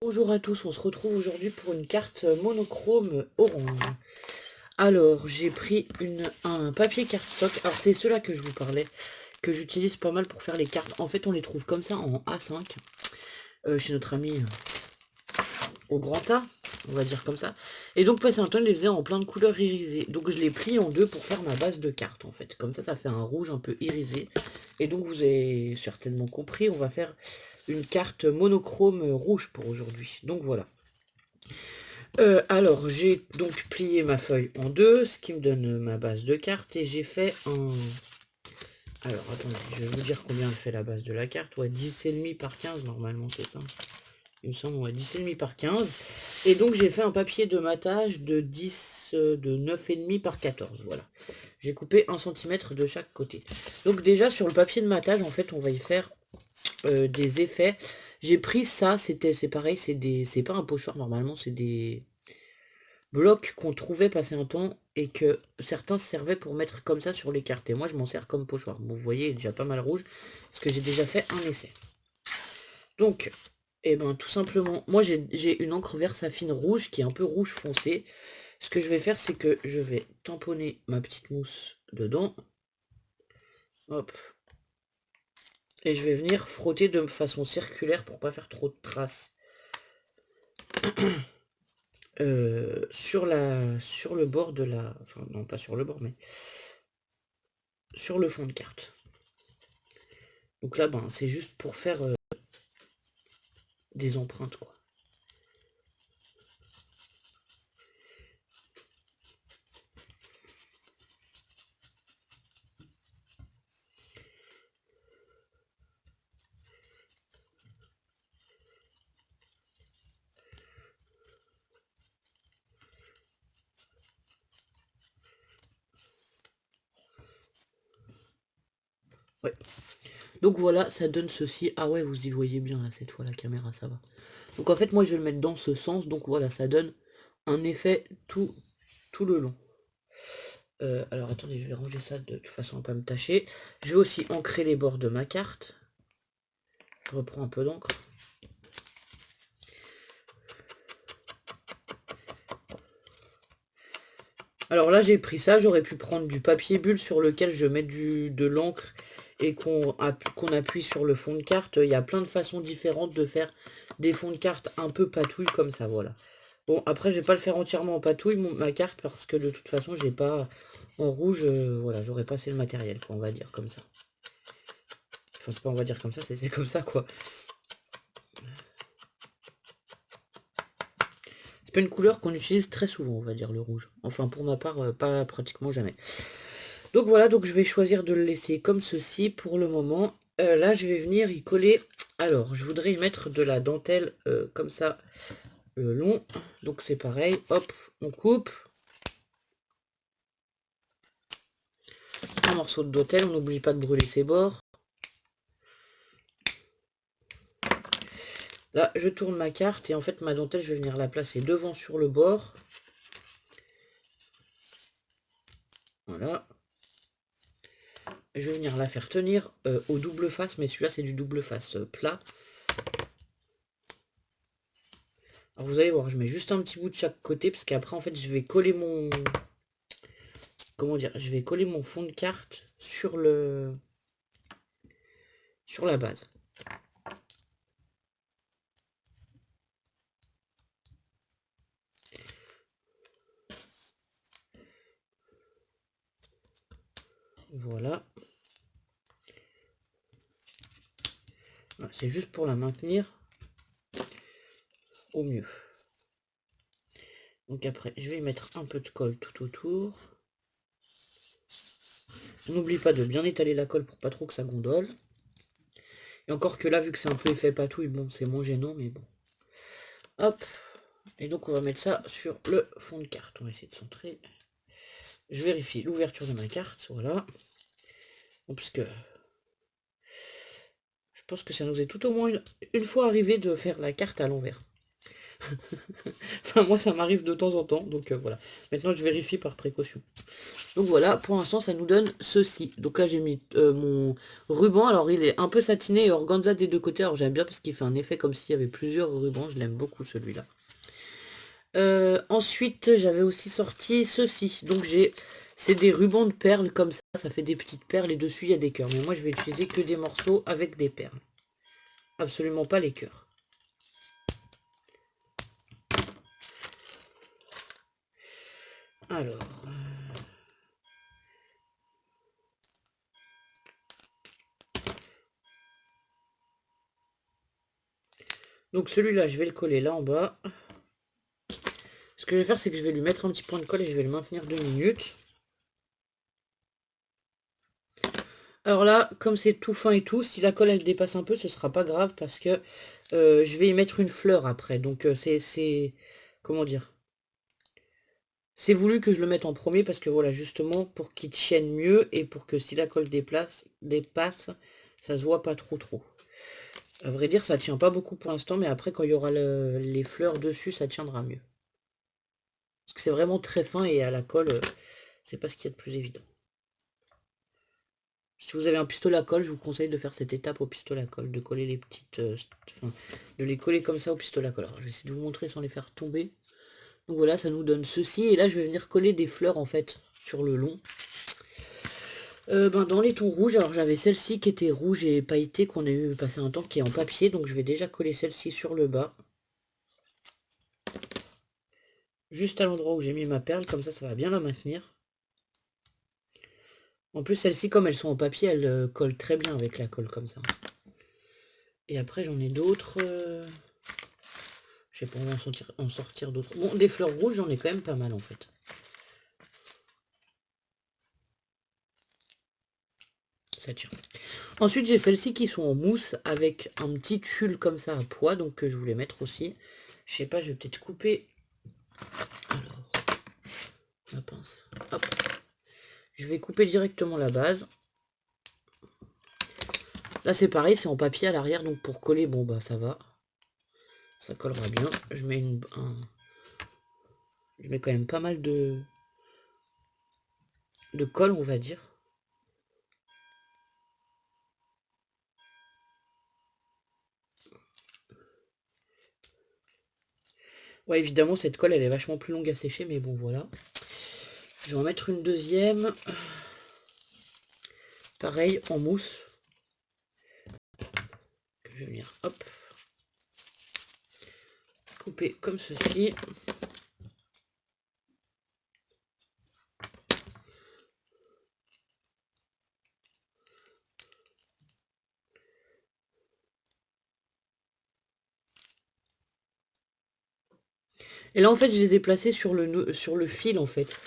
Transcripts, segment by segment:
Bonjour à tous, on se retrouve aujourd'hui pour une carte monochrome orange. Alors, j'ai pris un papier cardstock. Alors, c'est ceux-là que je vous parlais, que j'utilise pas mal pour faire les cartes. En fait, on les trouve comme ça en A5, chez notre ami au Grand A, on va dire comme ça. Et donc, passé un temps, je les faisais en plein de couleurs irisées. Donc, je les plie en deux pour faire ma base de carte, en fait. Comme ça fait un rouge un peu irisé. Et donc, vous avez certainement compris, on va faire une carte monochrome rouge pour aujourd'hui. Donc, voilà. Alors, j'ai donc plié ma feuille en deux, ce qui me donne ma base de carte, et j'ai fait un... Alors, attendez, je vais vous dire combien fait la base de la carte. Ouais, 10,5 par 15, normalement, c'est ça. Il me semble, ouais, 10,5 par 15. Et donc, j'ai fait un papier de matage de 9,5 par 14, voilà. J'ai coupé 1 centimètre de chaque côté. Donc, déjà, sur le papier de matage, en fait, on va y faire des effets. J'ai pris ça, c'est pareil, c'est pas un pochoir, normalement, c'est des blocs qu'on trouvait passer un temps et que certains servaient pour mettre comme ça sur les cartes. Et moi, je m'en sers comme pochoir. Bon, vous voyez, il est déjà pas mal rouge, parce que j'ai déjà fait un essai. Donc, eh ben, tout simplement, moi, j'ai une encre Versafine rouge qui est un peu rouge foncé. Ce que je vais faire, c'est que je vais tamponner ma petite mousse dedans. Hop. Et je vais venir frotter de façon circulaire pour pas faire trop de traces. Sur le bord de la... Enfin, non, pas sur le bord, mais sur le fond de carte. Donc là, ben, c'est juste pour faire des empreintes, quoi. Ouais. Donc voilà, ça donne ceci. Ah ouais, vous y voyez bien, là, cette fois, la caméra, ça va. Donc en fait, moi, je vais le mettre dans ce sens. Donc voilà, ça donne un effet tout le long. Alors attendez, je vais ranger ça de toute façon à pas me tâcher. Je vais aussi ancrer les bords de ma carte. Je reprends un peu d'encre. Alors là, j'ai pris ça, j'aurais pu prendre du papier bulle sur lequel je mets de l'encre et qu'on appuie sur le fond de carte. Il y a plein de façons différentes de faire des fonds de carte un peu patouille comme ça, voilà. Bon, après, je vais pas le faire entièrement en patouille, ma carte, parce que de toute façon, j'ai pas en rouge, voilà, j'aurais pas assez le matériel, quoi, on va dire comme ça. Enfin, c'est pas on va dire comme ça, c'est comme ça, quoi. C'est pas une couleur qu'on utilise très souvent, on va dire, le rouge. Enfin, pour ma part, pas pratiquement jamais. Donc voilà, donc je vais choisir de le laisser comme ceci pour le moment. Là, je vais venir y coller. Alors, je voudrais y mettre de la dentelle comme ça, le long. Donc c'est pareil, hop, on coupe. Un morceau de dentelle, on n'oublie pas de brûler ses bords. Là, je tourne ma carte et en fait, ma dentelle, je vais venir la placer devant sur le bord. Voilà. Je vais venir la faire tenir au double face, mais celui-là, c'est du double face plat. Alors, vous allez voir, je mets juste un petit bout de chaque côté, parce qu'après, en fait, je vais coller mon... Comment dire? Je vais coller mon fond de carte sur la base. Voilà. C'est juste pour la maintenir au mieux. Donc après, je vais y mettre un peu de colle tout autour. On n'oublie pas de bien étaler la colle pour pas trop que ça gondole. Et encore que là, vu que c'est un peu effet patouille, bon, c'est moins gênant, mais bon. Hop. Et donc, on va mettre ça sur le fond de carte. On va essayer de centrer. Je vérifie l'ouverture de ma carte, voilà. Bon, puisque je pense que ça nous est tout au moins une fois arrivé de faire la carte à l'envers. Enfin, moi, ça m'arrive de temps en temps, donc voilà. Maintenant, je vérifie par précaution. Donc voilà, pour l'instant, ça nous donne ceci. Donc là, j'ai mis mon ruban. Alors, il est un peu satiné et organza des deux côtés. Alors, j'aime bien parce qu'il fait un effet comme s'il y avait plusieurs rubans. Je l'aime beaucoup, celui-là. Ensuite, j'avais aussi sorti ceci. Donc, c'est des rubans de perles comme ça. Ça fait des petites perles et dessus, il y a des cœurs. Mais moi, je vais utiliser que des morceaux avec des perles. Absolument pas les cœurs. Alors... Donc celui-là, je vais le coller là en bas. Ce que je vais faire, c'est que je vais lui mettre un petit point de colle et je vais le maintenir 2 minutes. Alors là, comme c'est tout fin et tout, si la colle elle dépasse un peu, ce sera pas grave parce que je vais y mettre une fleur après. Donc c'est... Comment dire? C'est voulu que je le mette en premier parce que voilà, justement, pour qu'il tienne mieux et pour que si la colle dépasse, ça se voit pas trop. À vrai dire, ça tient pas beaucoup pour l'instant, mais après, quand il y aura les fleurs dessus, ça tiendra mieux. Parce que c'est vraiment très fin et à la colle, c'est pas ce qu'il y a de plus évident. Si vous avez un pistolet à colle, je vous conseille de faire cette étape au pistolet à colle, de coller les petites... enfin, de les coller comme ça au pistolet à colle. Alors, je vais essayer de vous montrer sans les faire tomber. Donc voilà, ça nous donne ceci. Et là, je vais venir coller des fleurs, en fait, sur le long. Dans les tons rouges, alors j'avais celle-ci qui était rouge et pailletée, qu'on a eu passer un temps, qui est en papier. Donc, je vais déjà coller celle-ci sur le bas. Juste à l'endroit où j'ai mis ma perle, comme ça va bien la maintenir. En plus, celles-ci, comme elles sont en papier, elles collent très bien avec la colle, comme ça. Et après, j'en ai d'autres. Je sais pas, on va en sortir d'autres. Bon, des fleurs rouges, j'en ai quand même pas mal, en fait. Ça tient. Ensuite, j'ai celles-ci qui sont en mousse, avec un petit tulle comme ça à pois, donc que je voulais mettre aussi. Je sais pas, je vais peut-être couper... Alors, la pince. Hop. Je vais couper directement la base. Là, c'est pareil, c'est en papier à l'arrière, donc pour coller, bon, bah, ça va. Ça collera bien. Je mets je mets quand même pas mal de colle, on va dire. Ouais, évidemment, cette colle, elle est vachement plus longue à sécher, mais bon, voilà. Je vais en mettre une deuxième. Pareil, en mousse. Je vais venir, hop, couper comme ceci. Et là, en fait, je les ai placés sur le fil, en fait.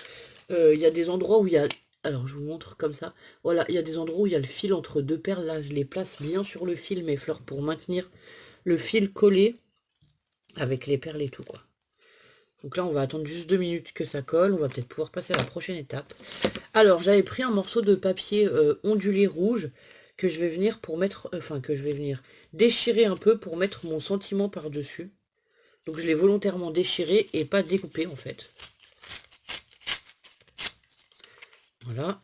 Il y a des endroits où il y a... Alors, je vous montre comme ça. Voilà, il y a des endroits où il y a le fil entre deux perles. Là, je les place bien sur le fil, mes fleurs, pour maintenir le fil collé avec les perles et tout, quoi. Donc là, on va attendre juste 2 minutes que ça colle. On va peut-être pouvoir passer à la prochaine étape. Alors, j'avais pris un morceau de papier ondulé rouge que je vais venir pour mettre... Enfin, que je vais venir déchirer un peu pour mettre mon sentiment par-dessus. Donc, je l'ai volontairement déchiré et pas découpé, en fait. Voilà.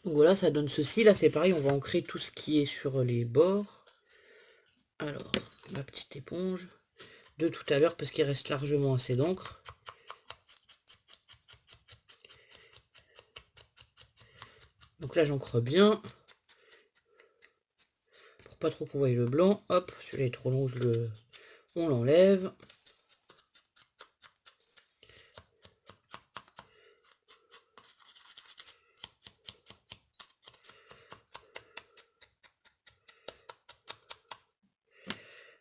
Donc voilà, ça donne ceci. Là, c'est pareil, on va ancrer tout ce qui est sur les bords. Alors, ma petite éponge de tout à l'heure, parce qu'il reste largement assez d'encre. Donc là, j'encre bien. Pour pas trop qu'on voie le blanc. Hop, celui-là est trop long, on l'enlève.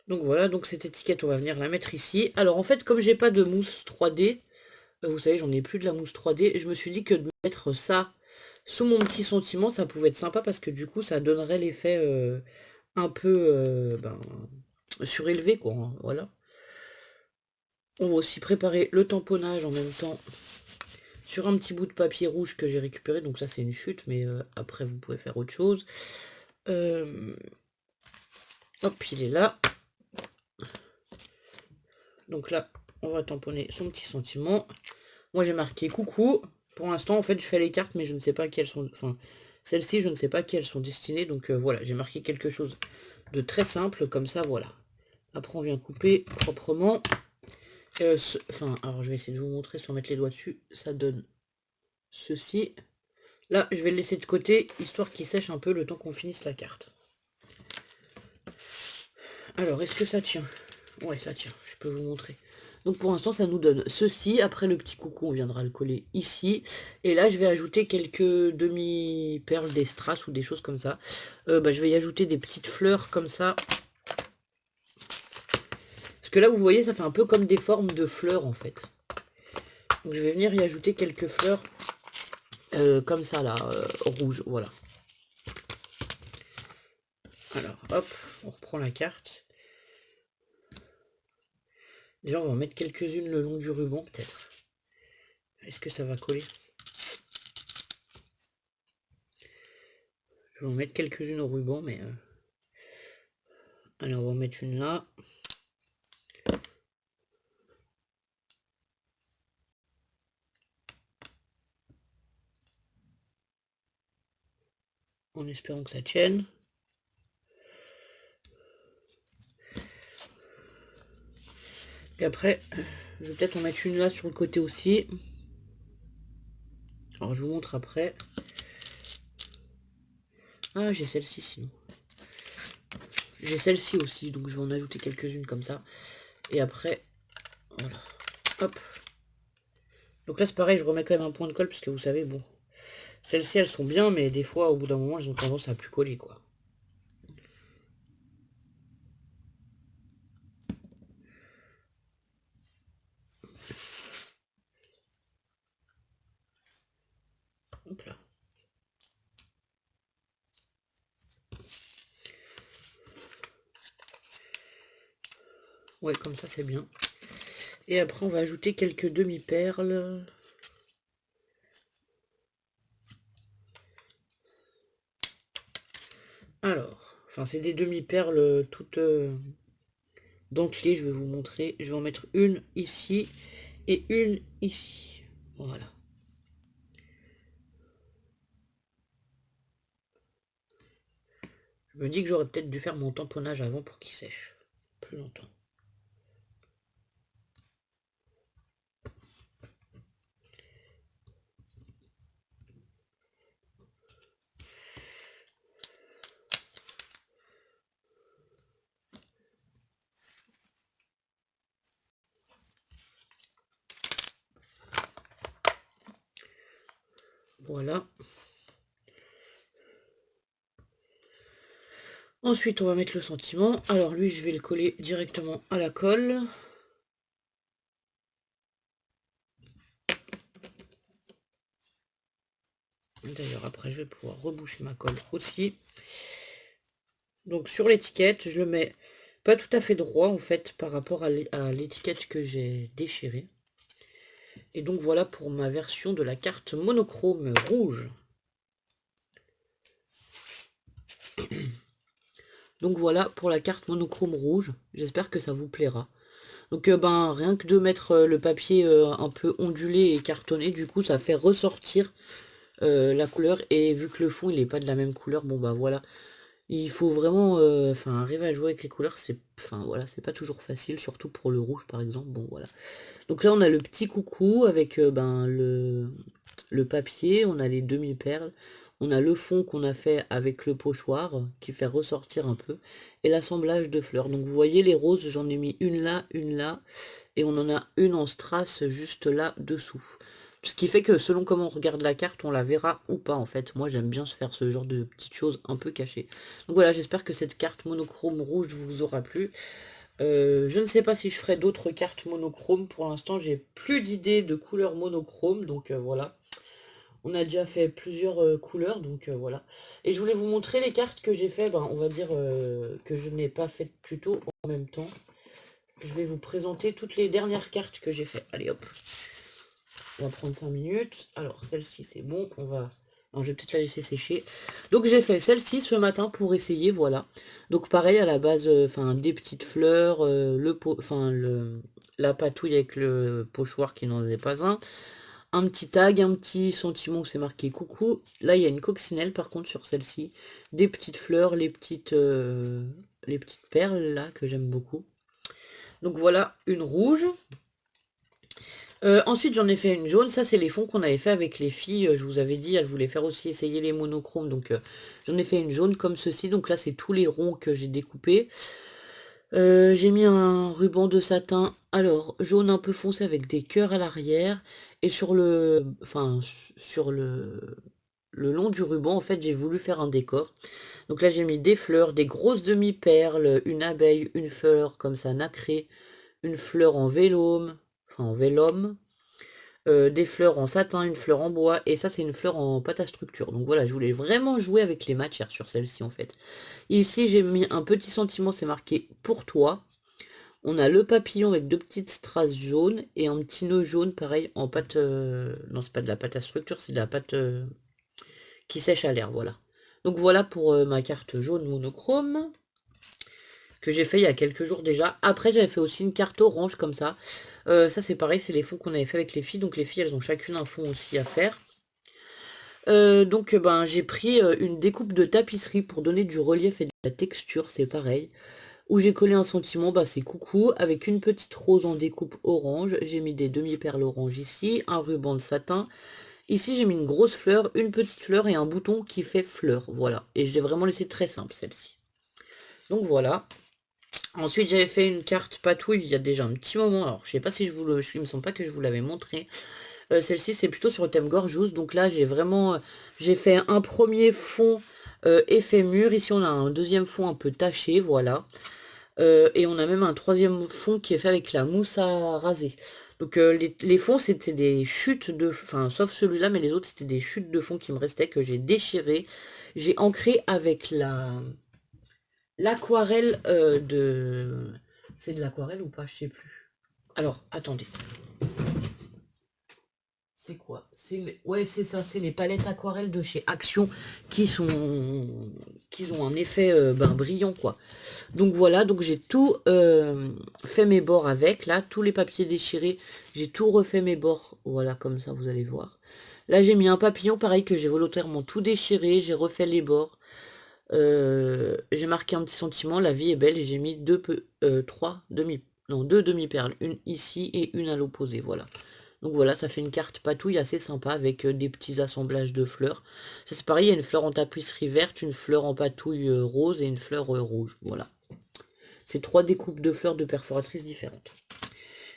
Donc voilà, donc cette étiquette, on va venir la mettre ici. Alors en fait, comme j'ai pas de mousse 3D, vous savez, j'en ai plus de la mousse 3D, je me suis dit que de mettre ça sous mon petit sentiment, ça pouvait être sympa parce que du coup, ça donnerait l'effet un peu surélevé, quoi, hein, voilà. On va aussi préparer le tamponnage en même temps sur un petit bout de papier rouge que j'ai récupéré. Donc ça, c'est une chute, mais après, vous pouvez faire autre chose. Hop, il est là. Donc là, on va tamponner son petit sentiment. Moi, j'ai marqué coucou. Pour l'instant, en fait, je fais les cartes, mais je ne sais pas quelles sont... Enfin, celles-ci, je ne sais pas quelles sont destinées. Donc voilà, j'ai marqué quelque chose de très simple, comme ça, voilà. Après, on vient couper proprement. Enfin, alors, je vais essayer de vous montrer sans mettre les doigts dessus. Ça donne ceci. Là, je vais le laisser de côté, histoire qu'il sèche un peu le temps qu'on finisse la carte. Alors, est-ce que ça tient? Ouais, ça tient, je peux vous montrer. Donc pour l'instant, ça nous donne ceci. Après le petit coucou, on viendra le coller ici. Et là, je vais ajouter quelques demi-perles des strass ou des choses comme ça. Je vais y ajouter des petites fleurs comme ça. Parce que là, vous voyez, ça fait un peu comme des formes de fleurs, en fait. Donc je vais venir y ajouter quelques fleurs comme ça, là, rouges, voilà. Alors, hop, on reprend la carte. Déjà, on va en mettre quelques-unes le long du ruban, peut-être. Est-ce que ça va coller? Je vais en mettre quelques-unes au ruban, mais... Allez, on va en mettre une là. En espérant que ça tienne. Et après, je vais peut-être en mettre une là sur le côté aussi. Alors je vous montre après. Ah, j'ai celle-ci sinon. J'ai celle-ci aussi, donc je vais en ajouter quelques-unes comme ça. Et après, voilà. Hop. Donc là c'est pareil, je remets quand même un point de colle, parce que vous savez, bon. Celles-ci elles sont bien, mais des fois au bout d'un moment elles ont tendance à plus coller quoi. Hop là. Ouais, comme ça c'est bien. Et après on va ajouter quelques demi-perles. Alors, enfin c'est des demi-perles toutes dentelées, je vais vous montrer. Je vais en mettre une ici et une ici. Voilà. Je me dis que j'aurais peut-être dû faire mon tamponnage avant pour qu'il sèche plus longtemps. Voilà. Ensuite, on va mettre le sentiment. Alors lui, je vais le coller directement à la colle. D'ailleurs, après, je vais pouvoir reboucher ma colle aussi. Donc sur l'étiquette, je le mets pas tout à fait droit, en fait, par rapport à l'étiquette que j'ai déchirée. Et donc voilà pour ma version de la carte monochrome rouge. Donc voilà pour la carte monochrome rouge. J'espère que ça vous plaira. Donc rien que de mettre le papier un peu ondulé et cartonné, du coup ça fait ressortir la couleur. Et vu que le fond il n'est pas de la même couleur, bon bah voilà. Il faut vraiment arriver à jouer avec les couleurs, c'est voilà, c'est pas toujours facile, surtout pour le rouge par exemple. Bon voilà. Donc là on a le petit coucou avec le papier, on a les demi-perles, on a le fond qu'on a fait avec le pochoir qui fait ressortir un peu, et l'assemblage de fleurs. Donc vous voyez les roses, j'en ai mis une là, et on en a une en strass juste là dessous. Ce qui fait que selon comment on regarde la carte, on la verra ou pas en fait. Moi j'aime bien se faire ce genre de petites choses un peu cachées. Donc voilà, j'espère que cette carte monochrome rouge vous aura plu. Je ne sais pas si je ferai d'autres cartes monochromes. Pour l'instant, j'ai plus d'idées de couleurs monochromes. Donc voilà. On a déjà fait plusieurs couleurs. Donc voilà. Et je voulais vous montrer les cartes que j'ai fait. On va dire que je n'ai pas fait de tuto en même temps. Je vais vous présenter toutes les dernières cartes que j'ai fait. Allez hop. On va prendre 5 minutes. Alors celle-ci c'est bon. On va Alors, je vais peut-être la laisser sécher. Donc j'ai fait celle-ci ce matin pour essayer, voilà. Donc pareil à la base, enfin des petites fleurs, la patouille avec le pochoir qui n'en est pas un petit tag, un petit sentiment où c'est marqué coucou. Là il y a une coccinelle par contre sur celle-ci, des petites fleurs, les petites perles là que j'aime beaucoup. Donc voilà une rouge. Ensuite, j'en ai fait une jaune. Ça, c'est les fonds qu'on avait fait avec les filles. Je vous avais dit, elles voulaient faire aussi essayer les monochromes. Donc, j'en ai fait une jaune comme ceci. Donc là, c'est tous les ronds que j'ai découpés. J'ai mis un ruban de satin. Alors, jaune un peu foncé avec des cœurs à l'arrière. Et sur le long du ruban, en fait, j'ai voulu faire un décor. Donc là, j'ai mis des fleurs, des grosses demi-perles, une abeille, une fleur comme ça nacrée, une fleur en vélome, enfin en vélome, des fleurs en satin, une fleur en bois, et ça c'est une fleur en pâte à structure. Donc voilà, je voulais vraiment jouer avec les matières sur celle-ci en fait. Ici j'ai mis un petit sentiment, c'est marqué pour toi. On a le papillon avec deux petites strass jaunes et un petit nœud jaune pareil en pâte... non c'est pas de la pâte à structure, c'est de la pâte qui sèche à l'air, voilà. Donc voilà pour ma carte jaune monochrome que j'ai fait il y a quelques jours déjà. Après j'avais fait aussi une carte orange comme ça. Ça c'est pareil, c'est les fonds qu'on avait fait avec les filles. Donc les filles elles ont chacune un fond aussi à faire. Donc ben j'ai pris une découpe de tapisserie pour donner du relief et de la texture, c'est pareil. Où j'ai collé un sentiment, bah c'est coucou, avec une petite rose en découpe orange. J'ai mis des demi-perles orange ici, un ruban de satin. Ici j'ai mis une grosse fleur, une petite fleur et un bouton qui fait fleur, voilà. Et je l'ai vraiment laissé très simple celle-ci. Donc voilà. Ensuite, j'avais fait une carte patouille il y a déjà un petit moment. Alors, je sais pas si il me semble pas que je vous l'avais montré. Celle-ci, c'est plutôt sur le thème gorgeous. Donc là, j'ai fait un premier fond effet mûr. Ici, on a un deuxième fond un peu taché, voilà. Et on a même un troisième fond qui est fait avec la mousse à raser. Donc les fonds, c'était des chutes de... Enfin, sauf celui-là, mais les autres, c'était des chutes de fond qui me restaient, que j'ai déchirées. J'ai ancré avec l'aquarelle de... C'est de l'aquarelle ou pas? Je sais plus. Alors, attendez. C'est quoi? Ouais, c'est ça, c'est les palettes aquarelles de chez Action qui ont un effet brillant, quoi. Donc voilà, donc j'ai tout fait mes bords avec, là, tous les papiers déchirés, j'ai tout refait mes bords, voilà, comme ça, vous allez voir. Là, j'ai mis un papillon, pareil, que j'ai volontairement tout déchiré, j'ai refait les bords. J'ai marqué un petit sentiment, la vie est belle, et j'ai mis deux demi-perles, une ici et une à l'opposé, voilà. Donc voilà, ça fait une carte patouille assez sympa avec des petits assemblages de fleurs. Ça c'est pareil, il y a une fleur en tapisserie verte, une fleur en patouille rose et une fleur rouge, voilà. C'est 3 découpes de fleurs de perforatrices différentes.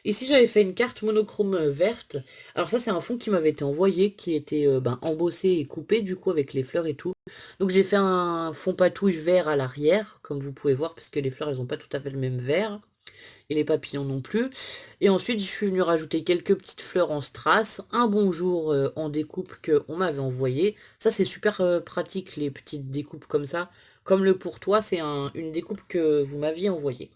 Ici j'avais fait une carte monochrome verte. Alors ça c'est un fond qui m'avait été envoyé, qui était embossé et coupé du coup avec les fleurs et tout. Donc j'ai fait un fond patouille vert à l'arrière, comme vous pouvez voir, parce que les fleurs elles n'ont pas tout à fait le même vert. Et les papillons non plus. Et ensuite je suis venue rajouter quelques petites fleurs en strass, un bonjour en découpe qu'on m'avait envoyé. Ça c'est super pratique les petites découpes comme ça. Comme le pour toi, c'est une découpe que vous m'aviez envoyée.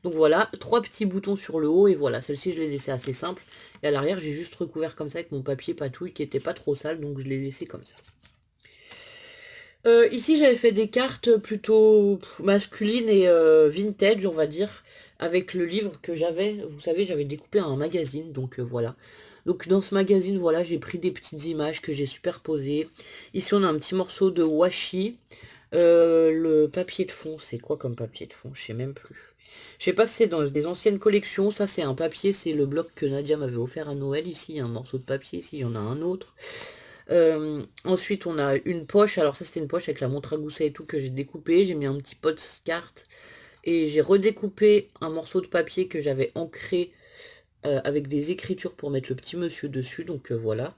Donc voilà, 3 petits boutons sur le haut et voilà, celle-ci je l'ai laissée assez simple. Et à l'arrière j'ai juste recouvert comme ça avec mon papier patouille qui était pas trop sale, donc je l'ai laissé comme ça. Ici j'avais fait des cartes plutôt masculines et vintage on va dire, avec le livre que j'avais, vous savez j'avais découpé un magazine, donc voilà. Donc dans ce magazine voilà j'ai pris des petites images que j'ai superposées. Ici on a un petit morceau de washi. Le papier de fond, c'est quoi comme papier de fond? Je sais même plus. Je sais pas si c'est dans des anciennes collections, ça c'est un papier, c'est le bloc que Nadia m'avait offert à Noël, ici il y a un morceau de papier, ici il y en a un autre. Ensuite on a une poche, alors ça c'était une poche avec la montre à gousset et tout que j'ai découpé, j'ai mis un petit post-carte et j'ai redécoupé un morceau de papier que j'avais ancré avec des écritures pour mettre le petit monsieur dessus, donc voilà.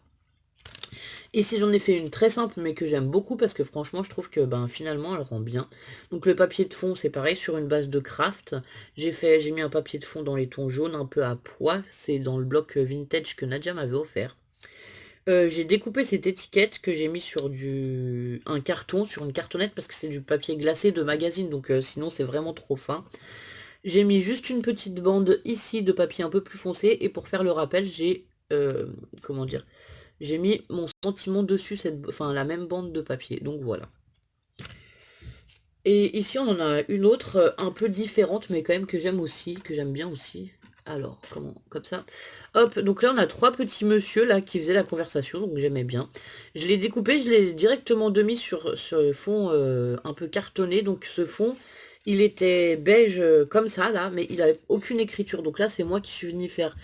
Ici j'en ai fait une très simple mais que j'aime beaucoup parce que franchement je trouve que finalement elle rend bien. Donc le papier de fond c'est pareil sur une base de craft. J'ai mis un papier de fond dans les tons jaunes un peu à pois, c'est dans le bloc vintage que Nadia m'avait offert. J'ai découpé cette étiquette que j'ai mis sur un carton, sur une cartonnette parce que c'est du papier glacé de magazine donc sinon c'est vraiment trop fin. J'ai mis juste une petite bande ici de papier un peu plus foncé et pour faire le rappel j'ai, comment dire, j'ai mis mon sentiment dessus, enfin la même bande de papier. Donc voilà. Et ici, on en a une autre, un peu différente, mais quand même que j'aime aussi, que j'aime bien aussi. Alors, comment? Comme ça. Hop, donc là, on a 3 petits monsieur, là, qui faisaient la conversation, donc j'aimais bien. Je l'ai découpé, je l'ai directement mis sur ce fond un peu cartonné. Donc ce fond, il était beige comme ça, là, mais il avait aucune écriture. Donc là, c'est moi qui suis venue faire,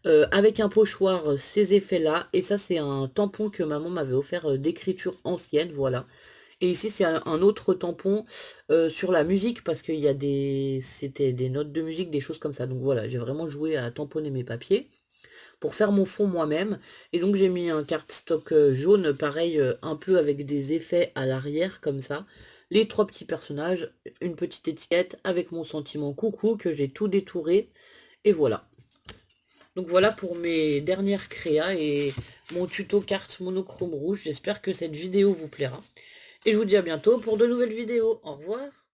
avec un pochoir, ces effets-là. Et ça, c'est un tampon que maman m'avait offert d'écriture ancienne, voilà. Et ici, c'est un autre tampon sur la musique, parce qu'il y a c'était des notes de musique, des choses comme ça. Donc voilà, j'ai vraiment joué à tamponner mes papiers pour faire mon fond moi-même. Et donc j'ai mis un cardstock jaune, pareil, un peu avec des effets à l'arrière, comme ça. Les 3 petits personnages, une petite étiquette avec mon sentiment coucou que j'ai tout détouré. Et voilà. Donc voilà pour mes dernières créas et mon tuto carte monochrome rouge. J'espère que cette vidéo vous plaira. Et je vous dis à bientôt pour de nouvelles vidéos. Au revoir.